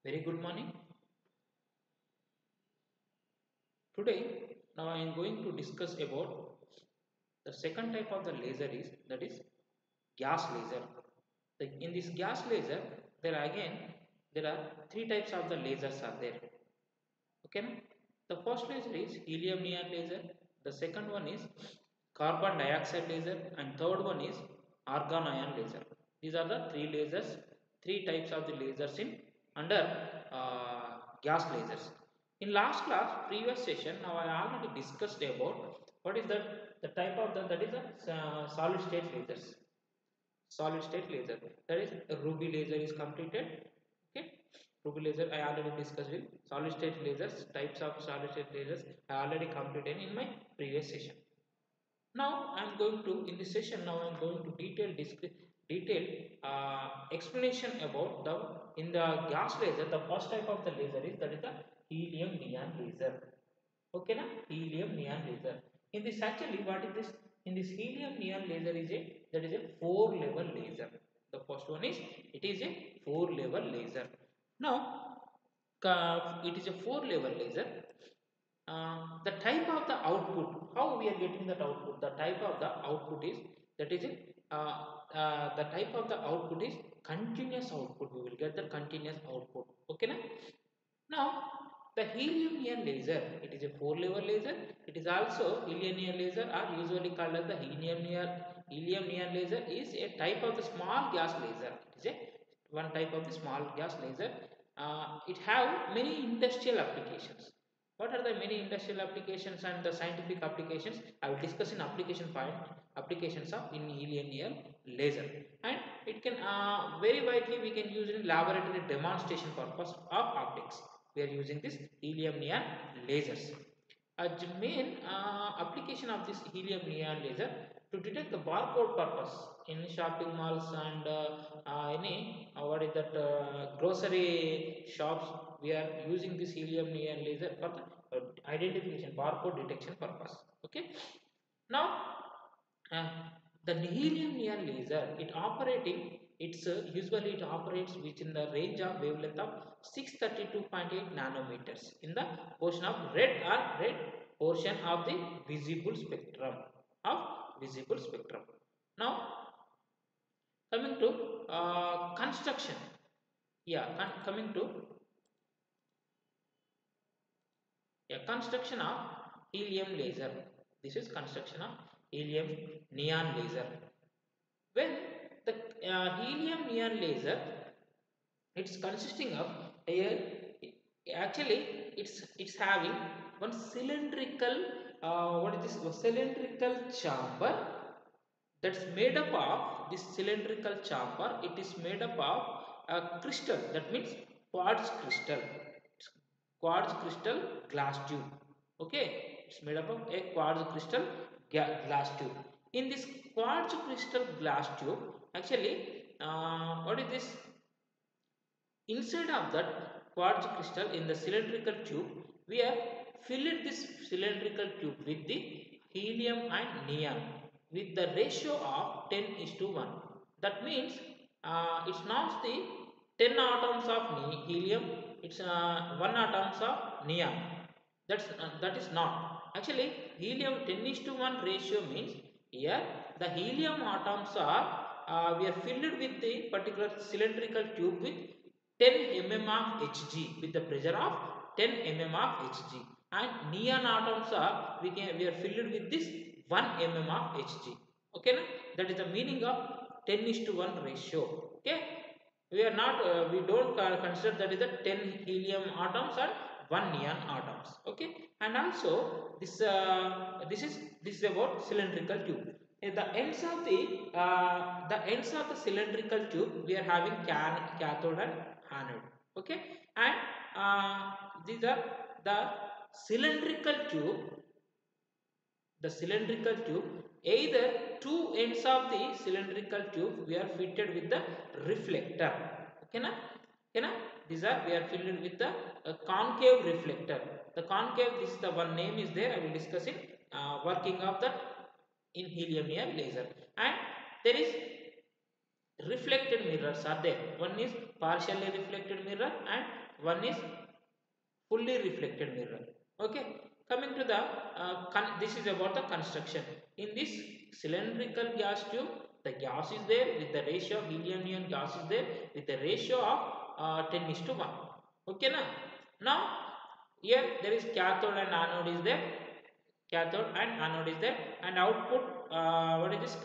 Very good morning. Today, now I am going to discuss about the second type of the laser is that is gas laser. In this gas laser, there are three types of the lasers are there. Okay, na? The first laser is helium neon laser. The second one is carbon dioxide laser, and third one is argon ion laser. These are the three lasers, three types of the lasers in under gas lasers. In last class, previous session, now I already discussed about what is the type of that is a solid state lasers. Solid state laser, that is ruby laser is completed. Okay, ruby laser I already discussed it. Solid state lasers, types of solid state lasers I already completed in my previous session. Now I am going to in this session, now I am going to detail explanation about the in the gas laser. The first type of the laser is that is the helium neon laser. Okay, na? Helium neon laser. In this, actually, what is this? In this helium neon laser is a that is a 4-level laser. The first one is it is a 4-level laser. Now it is a 4-level laser. The type of the output, how we are getting that output? The type of the output is that is the type of the output is continuous output. We will get the continuous output. Okay, na? Now, the helium neon laser, it is a 4-level laser. It is also helium neon laser are usually called as the helium neon laser is a type of the small gas laser. It is a one type of the small gas laser. It have many industrial applications. What are the many industrial applications and the scientific applications? I will discuss in applications of in helium neon laser, and it can very widely we can use in laboratory demonstration purpose of optics. We are using this helium neon lasers. A main application of this helium neon laser to detect the barcode purpose in shopping malls and any what is that grocery shops. We are using this helium neon laser for the identification barcode detection purpose. Okay. Now uh, the helium neon laser usually it operates within the range of wavelength of 632.8 nanometers in the portion of red portion of the visible spectrum. Now coming to construction. Coming to construction of helium laser. This is construction of helium neon laser. When the helium neon laser, it's consisting of actually it's having one cylindrical what is this? A cylindrical chamber that's made up of this cylindrical chamber. It is made up of a crystal, that means quartz crystal. Quartz crystal glass tube. Okay, it's made up of a quartz crystal glass tube. In this quartz crystal glass tube, actually what is this? Inside of that quartz crystal in the cylindrical tube, we have filled this cylindrical tube with the helium and neon with the ratio of 10 is to 1. That means it's not the 10 atoms of helium, it's 1 atoms of neon. That is not. Actually, helium 10 is to 1 ratio means here the helium atoms are we are filled with the particular cylindrical tube with 10 mm of Hg with the pressure of 10 mm of Hg, and neon atoms are we are filled with this 1 mm of Hg. Okay, na? That is the meaning of 10 is to 1 ratio. Okay, we are not we don't consider that is the 10 helium atoms and 1 neon atoms. Okay, and also this is about cylindrical tube. The ends of the cylindrical tube, we are having cathode and anode. Okay, and these are the cylindrical tube. The cylindrical tube, either two ends of the cylindrical tube we are fitted with the reflector. Okay, na? Okay, na? These are we are filled with the concave reflector. The concave, this is the one name is there. I will discuss in working of that in helium neon laser. And there is reflected mirrors are there. One is partially reflected mirror and one is fully reflected mirror. Okay, coming to the this is about the construction. In this cylindrical gas tube, the gas is there with the ratio of helium neon gas is there with the ratio of 10:1. Okay, now here there is cathode and anode is there, cathode and anode is there, and output what is this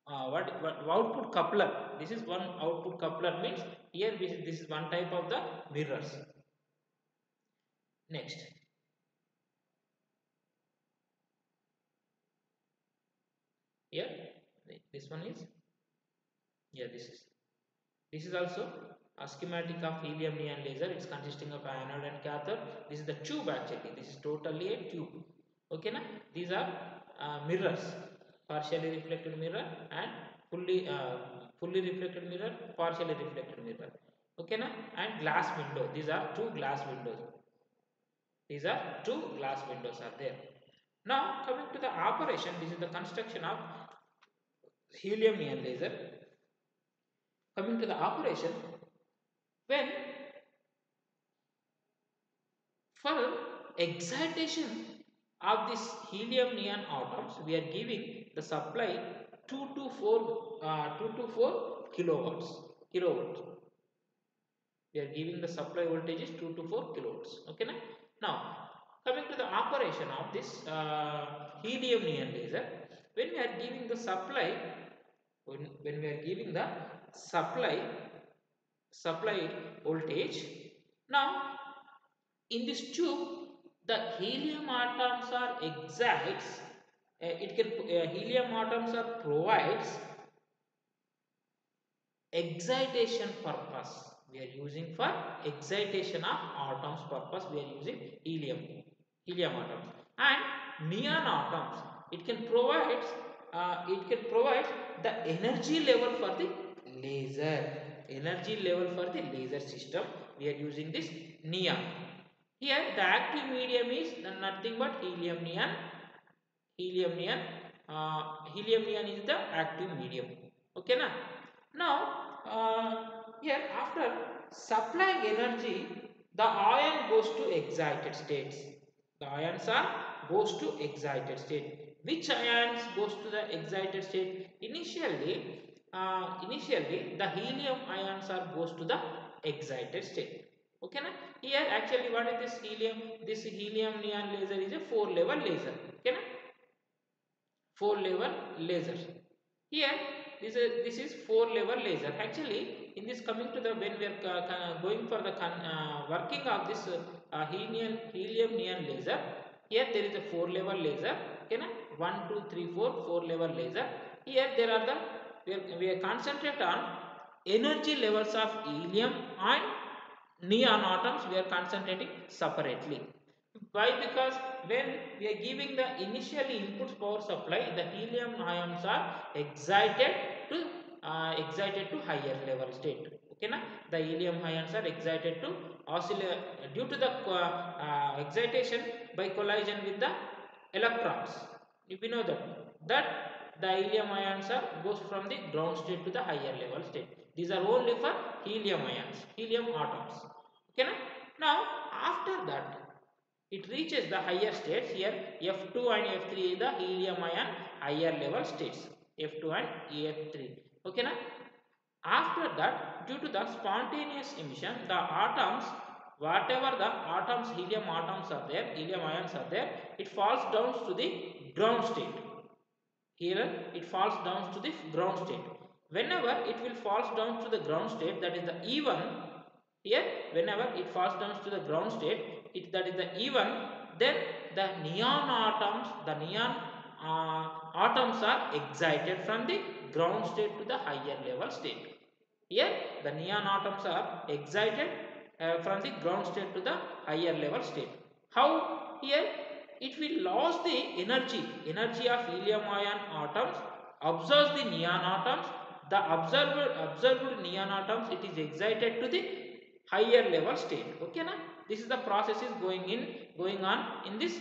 what output coupler. This is one output coupler, means here this is one type of the mirrors. Next, here this one is, yeah, this is also a schematic of helium neon laser. It's consisting of anode and cathode. This is the tube actually. This is totally a tube. Okay, na? These are mirrors, partially reflected mirror and fully reflected mirror, partially reflected mirror. Okay, na? And glass window. These are two glass windows. These are two glass windows are there. Now coming to the operation, this is the construction of helium neon laser. Coming to the operation, when for excitation of this helium neon atoms, we are giving the supply 2 to 4 kilowatts. We are giving the supply voltage is 2 to 4 kilowatts. Okay, now coming to the operation of this helium neon laser, when we are giving the supply, when we are giving the supply voltage, now in this tube the helium atoms are excites, helium atoms are provides excitation purpose. We are using for excitation of atoms purpose. We are using helium atoms and neon atoms. It can provide the energy level for the laser. Energy level for the laser system. We are using this neon. Here the active medium is nothing but helium neon. Helium neon is the active medium. Okay, na? Now here after supplying energy, the ion goes to excited states. The ions are goes to excited state. Which ions goes to the excited state? Initially the helium ions are goes to the excited state. Okay, na? Here actually what is this helium? This helium neon laser is a 4-level laser. Okay, na? 4-level laser. Here this is 4-level laser. Actually in this, coming to the, when we are going for the working of this helium neon laser, here there is a 4-level laser. Okay, na? 1 2 3 4 4-level laser. Here there are the, we are concentrate on energy levels of helium and neon atoms. We are concentrating separately. Why? Because when we are giving the initially input power supply, the helium ions are excited to higher level state. Okay, na? The helium ions are excited to oscillate due to the excitation by collision with the electrons. If you know that the helium ions are goes from the ground state to the higher level state. These are only for helium ions, helium atoms. Okay, na? Now after that it reaches the higher states. Here F2 and F3 is the helium ion higher level states, F2 and F3. Okay, na? After that, due to the spontaneous emission, the atoms, whatever the atoms, helium atoms are there, helium ions are there, it falls down to the ground state. Here it falls down to the ground state. Whenever it will falls down to the ground state, that is the E1. Here whenever it falls down to the ground state, that is the E1, then the neon atoms, atoms are excited from the ground state to the higher level state. Here the neon atoms are excited from the ground state to the higher level state. How? Here it will lose the energy of helium ion atoms, absorbs the neon atoms. The observed neon atoms, it is excited to the higher level state. Okay, na? This is the process is going on in this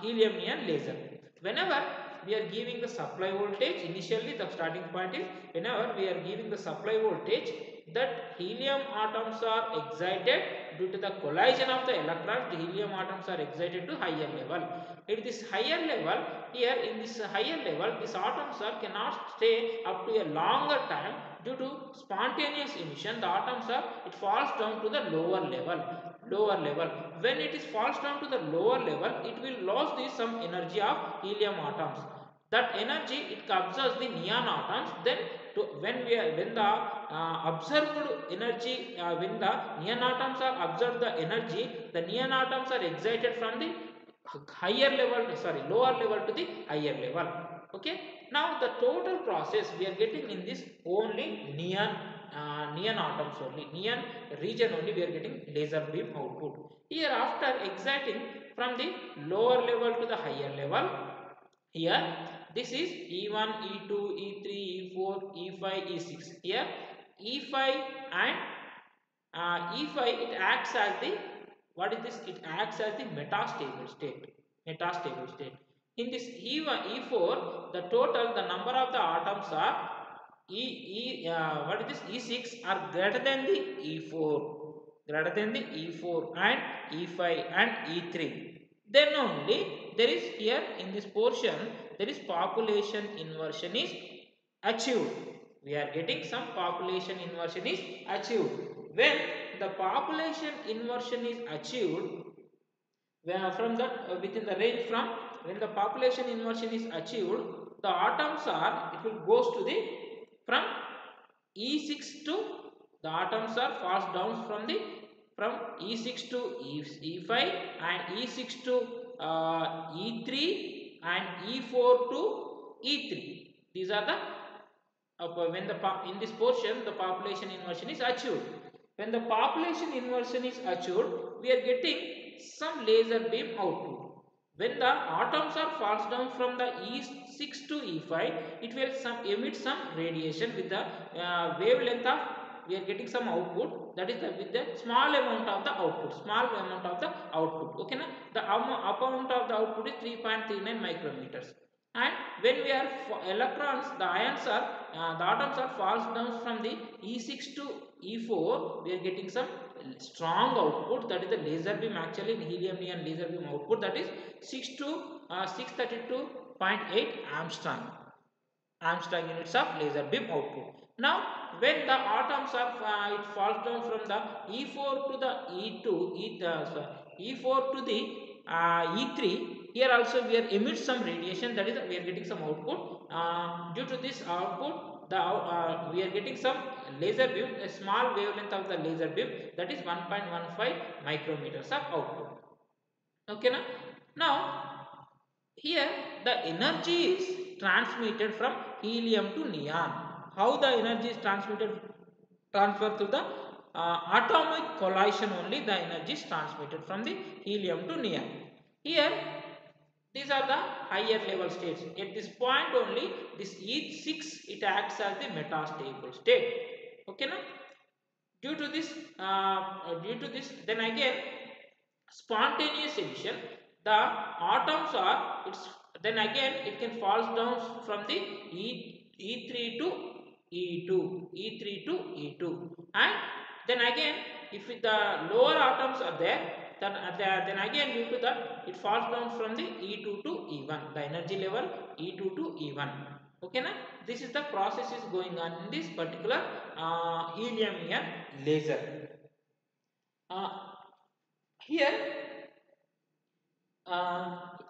helium neon laser. Whenever we are giving the supply voltage. Initially the starting point is whenever we are giving the supply voltage, that helium atoms are excited due to the collision of the electrons. The helium atoms are excited to higher level. At this higher level, here in this higher level, these atoms are cannot stay up to a longer time due to spontaneous emission. The atoms are, it falls down to the lower level. When it is falls down to the lower level, it will lose the some energy of helium atoms. That energy it absorbs the neon atoms. Then when the observed energy, when the neon atoms are absorbed the energy, the neon atoms are excited from the higher level, sorry, lower level to the higher level. Okay, now the total process we are getting in this only neon atoms only, neon region only we are getting laser beam output. Here after exciting from the lower level to the higher level, here this is E1, E2, E3, E4, E5, E6. Here E5 and E5 it acts as the, what is this? It acts as the metastable state. Metastable state. In this E1, E4, the total, the number of the atoms are what is this? E6 are greater than the E4, greater than the E4 and E5 and E3. Then only there is here in this portion there is population inversion is achieved. We are getting some population inversion is achieved. When the population inversion is achieved, from that within the range from when the population inversion is achieved, the atoms are, it will goes to the from E6 to, the atoms are falls down from the from E6 to E5 and E6 to E3 and E4 to E3. These are the when the in this portion the population inversion is achieved. When the population inversion is achieved, we are getting some laser beam output. When the atoms are falls down from the E6 to E5, it will emit some radiation with the wavelength of, we are getting some output, that is the, with the small amount of the output, okay na? The amount of the output is 3.39 micrometers. And when we are electrons, the ions are the atoms are falls down from the E6 to E4, we are getting some strong output, that is the laser beam. Actually in helium neon laser beam output, that is 632.8 Armstrong units of laser beam output. Now when the atoms are it falls down from the E4 to the E4 to the E3, here also we are emit some radiation, that is we are getting some output. Due to this output, the we are getting some laser beam, a small wavelength of the laser beam, that is 1.15 micrometers of output. Okay na? Now here the energy is transmitted from helium to neon. How the energy is transferred to the atomic collision only, the energy is transmitted from the helium to neon. Here these are the higher level states. At this point only, this E6 it acts as the metastable state. Okay na? Due to this, then again spontaneous emission, the atoms are, it's, then again it can falls down from the E3 to E2, and then again if the lower atoms are there, then again due to that it falls down from the E2 to E1, the energy level E2 to E1. Okay na? This is the process is going on in this particular helium neon laser. Here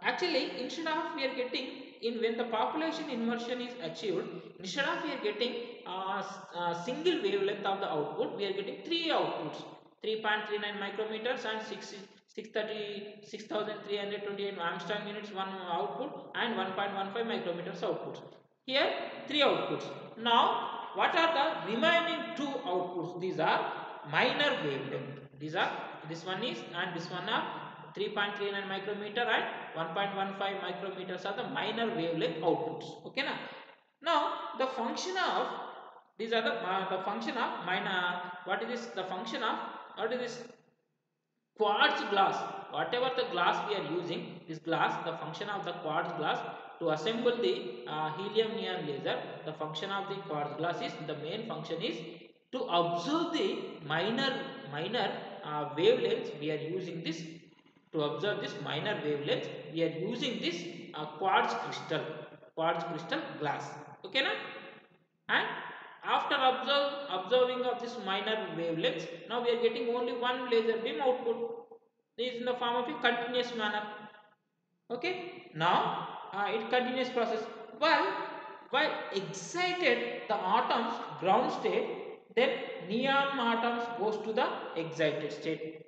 actually instead of we are getting, in when the population inversion is achieved, instead of we are getting single wavelength of the output, we are getting three outputs, 3.39 micrometers and 6,328 Armstrong units one output and 1.15 micrometers outputs. Here three outputs. Now what are the remaining two outputs? These are minor wavelength. These are, this one is and this one are 3.39 micrometer and 1.15 micrometers are the minor wavelength outputs. Okay na? Now the function of, these are the function of minor, what is this? The function of, what is this? Quartz glass. Whatever the glass we are using, this glass, the function of the quartz glass, to assemble the helium neon laser, the function of the quartz glass is, the main function is to observe the minor wavelengths. We are using this to observe this minor wavelengths. We are using this quartz crystal glass. Okay, na? And after observing of this minor wavelengths, now we are getting only one laser beam output. This is in the form of a continuous manner. Okay, now it continuous process. While excited the atoms ground state, then neon atoms goes to the excited state.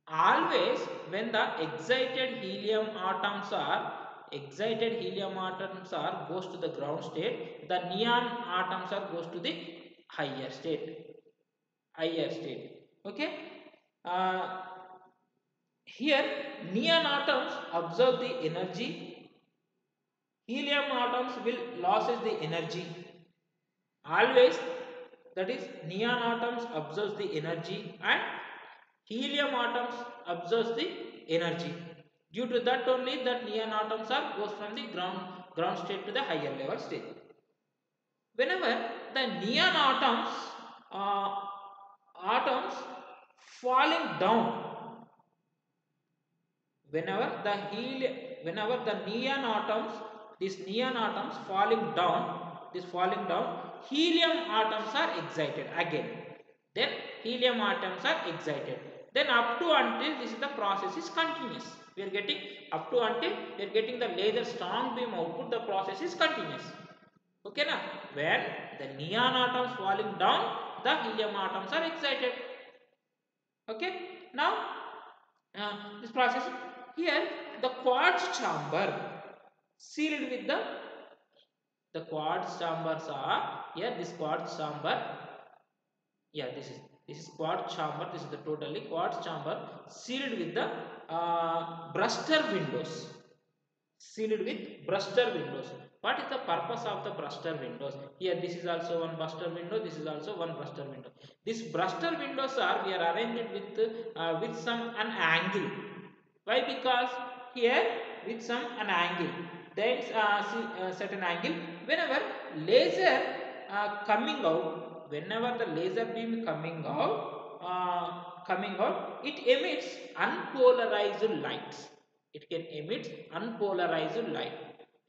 Always when the excited helium atoms are goes to the ground state, the neon atoms are goes to the higher state. Okay. Here neon atoms absorb the energy, helium atoms will loses the energy. Always, that is, neon atoms absorbs the energy and helium atoms absorbs the energy. Due to that only, that neon atoms are goes from the ground state to the higher level state. Whenever the neon atoms falling down, whenever the these neon atoms falling down, helium atoms are excited again. Then helium atoms are excited. Then up to until this is the process is continuous. We are getting up to until we are getting the laser strong beam output. The process is continuous. Okay, na? When the neon atoms falling down, the helium atoms are excited. Okay. Now this process here, the quartz chamber sealed with the quartz chambers are here. This quartz chamber, yeah, this is quartz chamber. This is the totally quartz chamber sealed with the Brewster windows. Sealed with Brewster windows. What is the purpose of the Brewster windows? Here, this is also one Brewster window. This is also one Brewster window. These Brewster windows are we are arranged with some an angle. Why? Because here with some an angle, there is certain angle. Whenever laser coming out, whenever the laser beam coming out, it emits unpolarized lights. It can emit unpolarized light.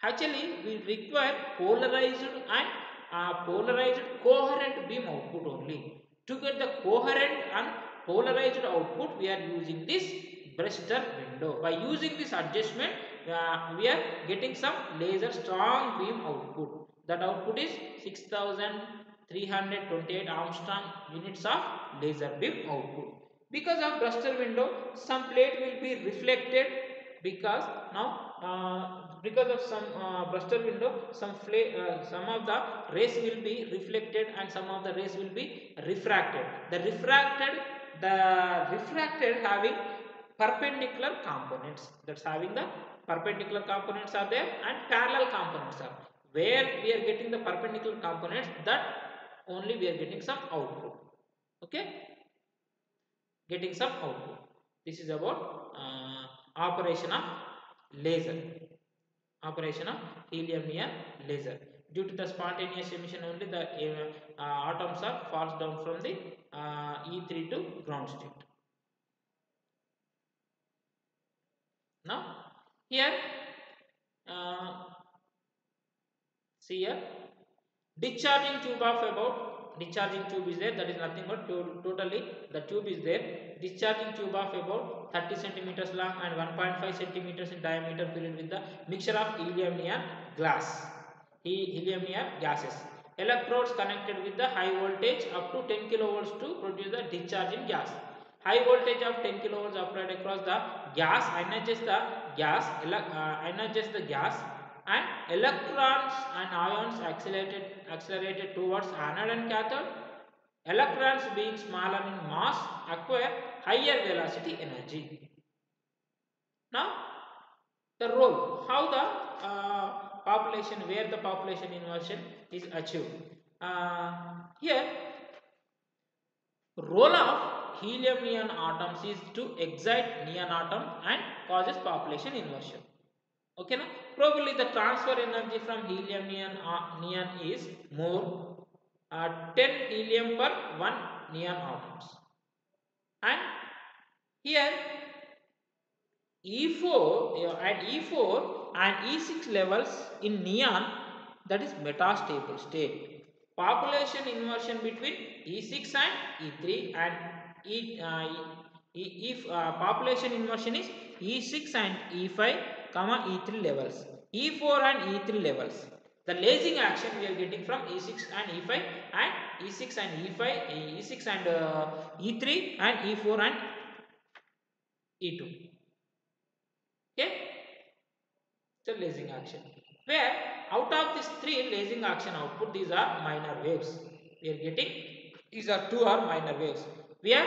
Actually, we require polarized and polarized coherent beam output only. To get the coherent and polarized output, we are using this Brewster window. By using this adjustment, we are getting some laser strong beam output. That output is 6328 Armstrong units of laser beam output. Because of Brewster window, some plate will be reflected. Because of some Brewster window, some of the rays will be reflected and some of the rays will be refracted. The refracted having perpendicular components. That's having the perpendicular components are there and parallel components are. Where we are getting the perpendicular components, that only we are getting some output. Okay, getting some output. This is about operation of laser, operation of helium neon laser. Due to the spontaneous emission only, the atoms are falls down from the E3 to ground state. Now here, see here, discharging tube of about, discharging tube is there, that is nothing but totally the tube is there. Discharging tube of about 30 centimeters long and 1.5 centimeters in diameter filled with the mixture of helium neon glass, helium neon gases. Electrodes connected with the high voltage up to 10 kilovolts to produce the discharging gas. High voltage of 10 kilovolts applied across the gas energizes the gas, and electrons and ions accelerated towards anode and cathode. Electrons being smaller in mass acquire higher velocity energy. Now the role, how the population, where the population inversion is achieved. Here, role of helium neon atoms is to excite neon atom and causes population inversion. Okay, now probably the transfer energy from helium neon is more 10 helium per 1 neon atoms, and here E4 and E4 and E6 levels in neon, that is metastable state. Population inversion between E6 and E3 and if population inversion is E6 and E5 comma E3 levels, E4 and E3 levels. The lasing action we are getting from E6 and E5 and E6 and E5, E6 and E3 and E4 and E2. Okay, the lasing action, where out of these three lasing action output, these are minor waves we are getting. These are two are minor waves. We are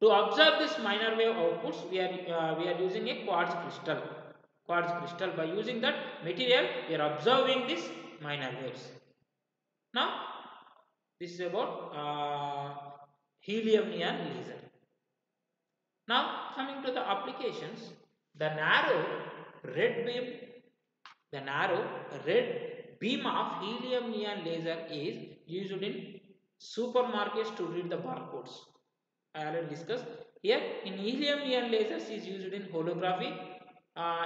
to observe this minor wave outputs, we are using a quartz crystal. By using that material, we are observing this minor waves. Now this is about helium neon laser. Now coming to the applications, the narrow red beam of helium neon laser is used in supermarkets to read the barcodes. I already discussed. Here in helium neon lasers is used in holography,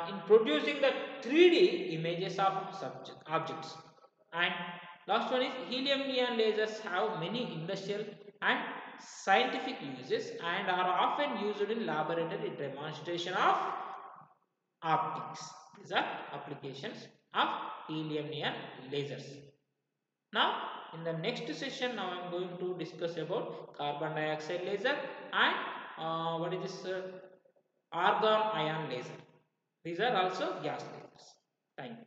in producing the 3D images of objects. And last one is helium neon lasers have many industrial and scientific uses and are often used in laboratory demonstration of optics. These are applications of helium neon lasers. Now in the next session, now I am going to discuss about carbon dioxide laser and what is this argon ion laser. These are also gas lasers. Thank you.